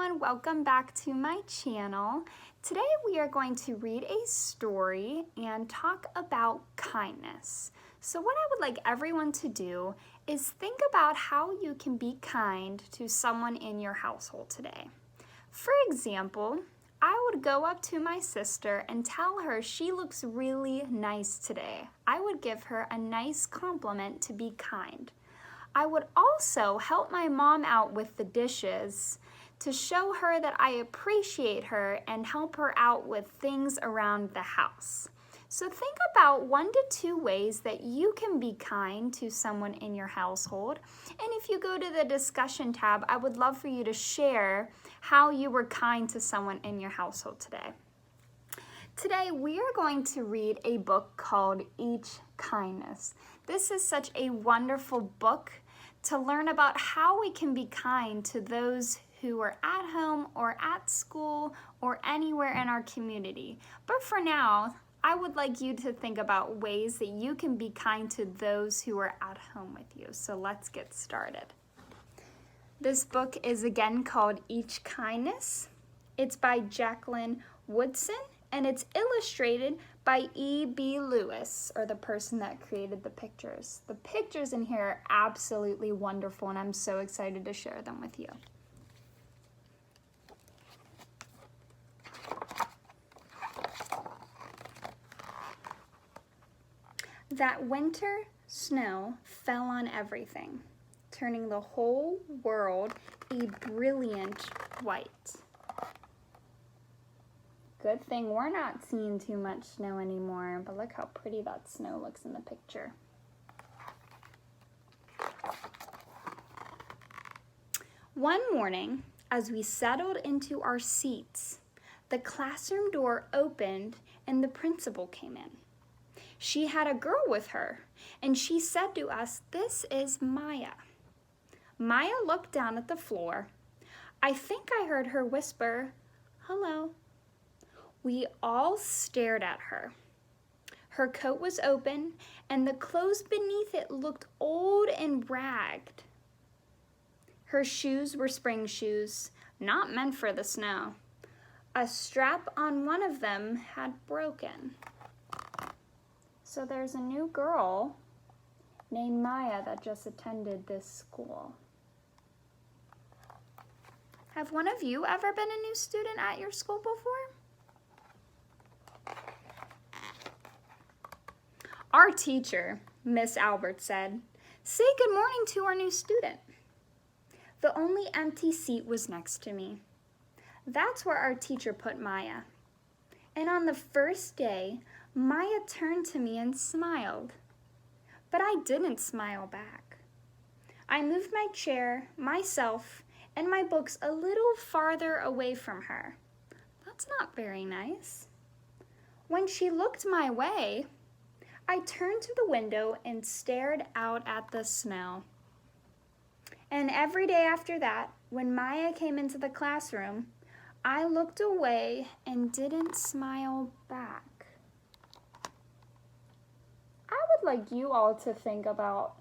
everyone, welcome back to my channel. Today we are going to read a story and talk about kindness. So what I would like everyone to do is think about how you can be kind to someone in your household today. For example, I would go up to my sister and tell her she looks really nice today. I would give her a nice compliment to be kind. I would also help my mom out with the dishes to show her that I appreciate her and help her out with things around the house. So think about 1 to 2 ways that you can be kind to someone in your household. And if you go to the discussion tab, I would love for you to share how you were kind to someone in your household today. Today we are going to read a book called Each Kindness. This is such a wonderful book to learn about how we can be kind to those who are at home or at school or anywhere in our community. But for now, I would like you to think about ways that you can be kind to those who are at home with you. So let's get started. This book is again called Each Kindness. It's by Jacqueline Woodson and it's illustrated by E.B. Lewis, or the person that created the pictures. The pictures in here are absolutely wonderful and I'm so excited to share them with you. That winter, snow fell on everything, turning the whole world a brilliant white. Good thing we're not seeing too much snow anymore, but look how pretty that snow looks in the picture. One morning, as we settled into our seats, the classroom door opened and the principal came in. She had a girl with her, and she said to us, "This is Maya." Maya looked down at the floor. I think I heard her whisper, "Hello." We all stared at her. Her coat was open, and the clothes beneath it looked old and ragged. Her shoes were spring shoes, not meant for the snow. A strap on one of them had broken. So there's a new girl named Maya that just attended this school. Have one of you ever been a new student at your school before? Our teacher, Miss Albert, said, "Say good morning to our new student." The only empty seat was next to me. That's where our teacher put Maya. And on the first day, Maya turned to me and smiled. But I didn't smile back. I moved my chair, myself, and my books a little farther away from her. That's not very nice. When she looked my way, I turned to the window and stared out at the snow. And every day after that, when Maya came into the classroom, I looked away and didn't smile back. I would like you all to think about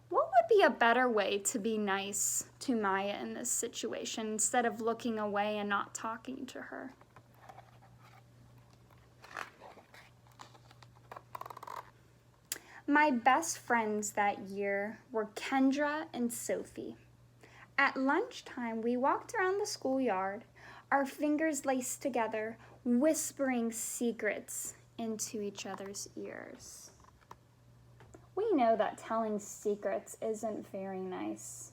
what would be a better way to be nice to Maya in this situation instead of looking away and not talking to her. My best friends that year were Kendra and Sophie. At lunchtime, we walked around the schoolyard, our fingers laced together, whispering secrets into each other's ears. We know that telling secrets isn't very nice.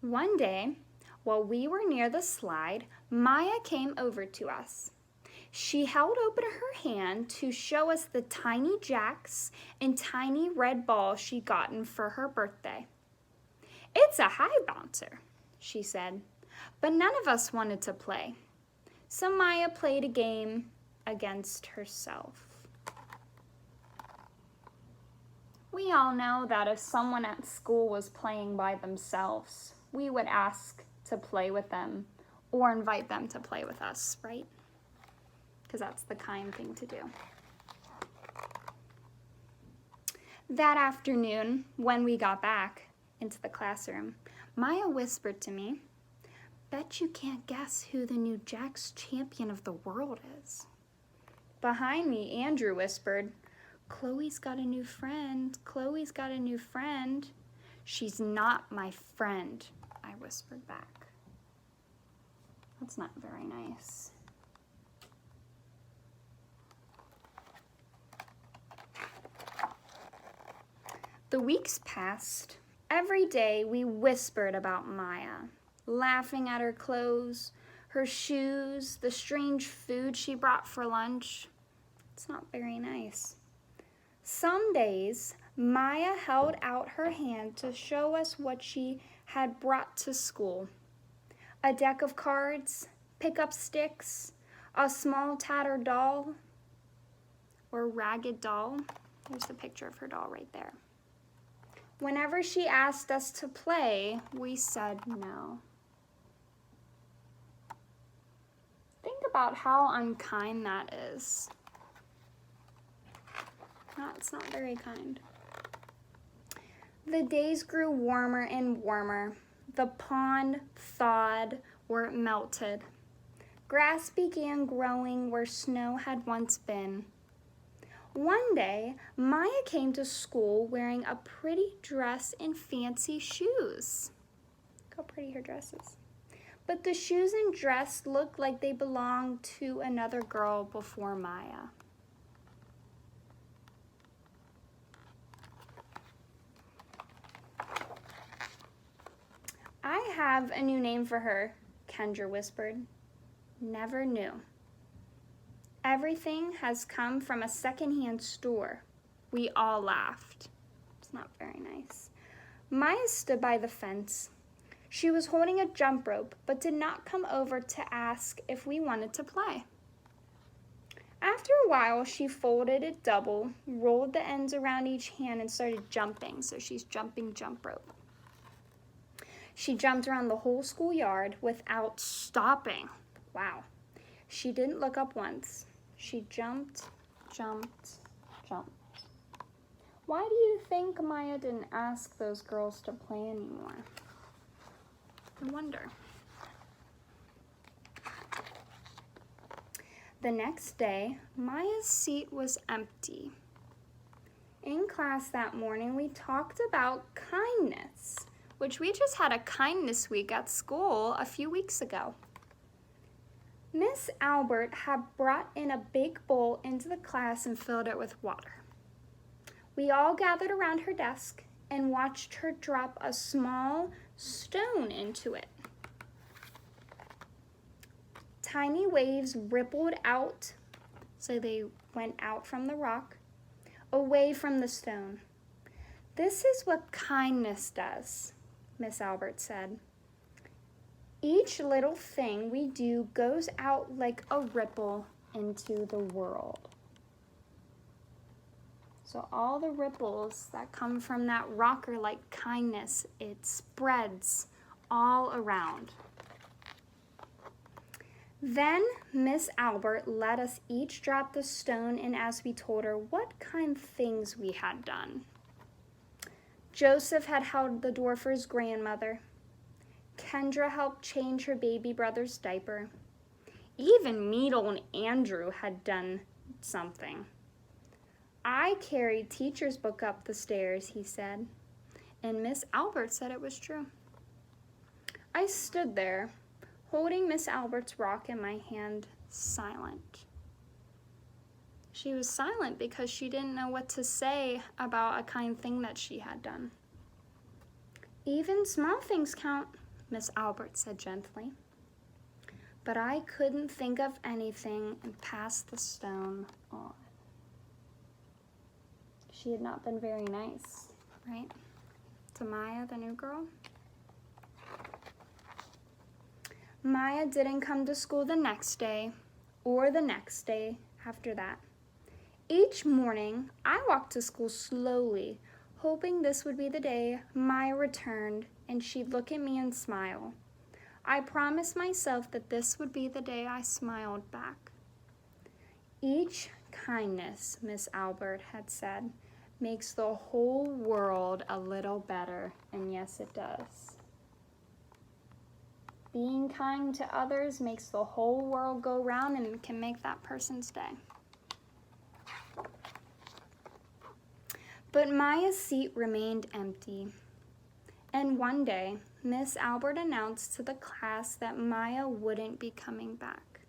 One day, while we were near the slide, Maya came over to us. She held open her hand to show us the tiny jacks and tiny red balls she'd gotten for her birthday. "It's a high bouncer," she said, but none of us wanted to play. So Maya played a game against herself. We all know that if someone at school was playing by themselves, we would ask to play with them or invite them to play with us, right? Because that's the kind thing to do. That afternoon, when we got back into the classroom, Maya whispered to me, "Bet you can't guess who the new Jax champion of the world is." Behind me, Andrew whispered, "Chloe's got a new friend. Chloe's got a new friend." "She's not my friend," I whispered back. That's not very nice. The weeks passed. Every day we whispered about Maya, laughing at her clothes, her shoes, the strange food she brought for lunch. It's not very nice. Some days, Maya held out her hand to show us what she had brought to school. A deck of cards, pickup sticks, a small tattered doll, or ragged doll. There's the picture of her doll right there. Whenever she asked us to play, we said no. Think about how unkind that is. It's not very kind. The days grew warmer and warmer. The pond thawed or it melted. Grass began growing where snow had once been. One day, Maya came to school wearing a pretty dress and fancy shoes. Look how pretty her dress is. But the shoes and dress looked like they belonged to another girl before Maya. "I have a new name for her," Kendra whispered. "Never knew. Everything has come from a secondhand store." We all laughed. It's not very nice. Maya stood by the fence. She was holding a jump rope, but did not come over to ask if we wanted to play. After a while, she folded it double, rolled the ends around each hand, and started jumping. So she's jumping jump rope. She jumped around the whole schoolyard without stopping. Wow. She didn't look up once. She jumped, jumped, jumped. Why do you think Maya didn't ask those girls to play anymore? I wonder. The next day, Maya's seat was empty. In class that morning, we talked about kindness, which we just had a kindness week at school a few weeks ago. Miss Albert had brought in a big bowl into the class and filled it with water. We all gathered around her desk and watched her drop a small stone into it. Tiny waves rippled out, so they went out from the rock, away from the stone. "This is what kindness does," Miss Albert said. "Each little thing we do goes out like a ripple into the world." So all the ripples that come from that rock are like kindness. It spreads all around. Then Miss Albert let us each drop the stone in as we told her what kind of things we had done. Joseph had held the door for his grandmother. Kendra helped change her baby brother's diaper. Even Meadle and Andrew had done something. "I carried teacher's book up the stairs," he said, and Miss Albert said it was true. I stood there, holding Miss Albert's rock in my hand, silent. She was silent because she didn't know what to say about a kind thing that she had done. "Even small things count," Miss Albert said gently. But I couldn't think of anything and passed the stone on. She had not been very nice, right? To Maya, the new girl. Maya didn't come to school the next day or the next day after that. Each morning, I walked to school slowly, hoping this would be the day Maya returned and she'd look at me and smile. I promised myself that this would be the day I smiled back. "Each kindness," Miss Albert had said, makes the whole world a little better, and yes, it does. Being kind to others makes the whole world go round and can make that person's day. But Maya's seat remained empty. And one day, Miss Albert announced to the class that Maya wouldn't be coming back.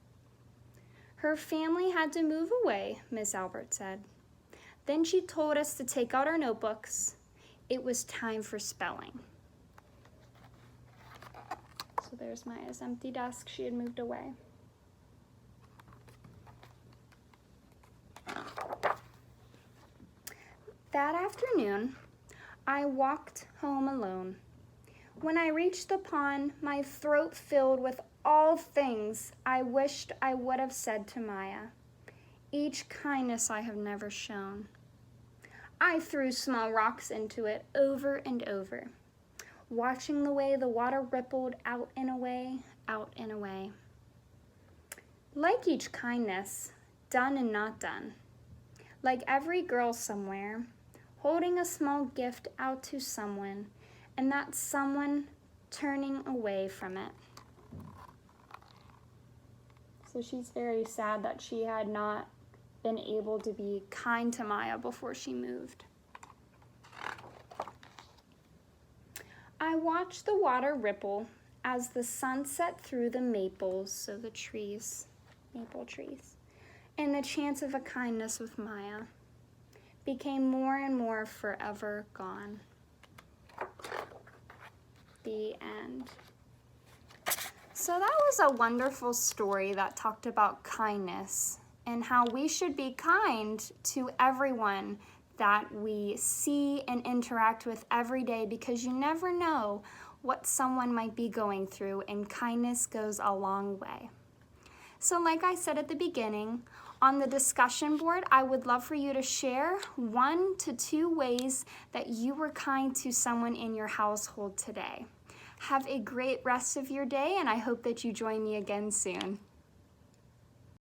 Her family had to move away, Miss Albert said. Then she told us to take out our notebooks. It was time for spelling. So there's Maya's empty desk. She had moved away. That afternoon, I walked home alone. When I reached the pond, my throat filled with all things I wished I would have said to Maya, each kindness I have never shown. I threw small rocks into it over and over, watching the way the water rippled out and away, out and away. Like each kindness, done and not done, like every girl somewhere, holding a small gift out to someone, and that someone turning away from it. So she's very sad that she had not been able to be kind to Maya before she moved. I watched the water ripple as the sun set through the maples, so the trees, maple trees, and the chance of a kindness with Maya became more and more forever gone. The end. So that was a wonderful story that talked about kindness and how we should be kind to everyone that we see and interact with every day, because you never know what someone might be going through, and kindness goes a long way. So like I said at the beginning, on the discussion board, I would love for you to share 1 to 2 ways that you were kind to someone in your household today. Have a great rest of your day, and I hope that you join me again soon.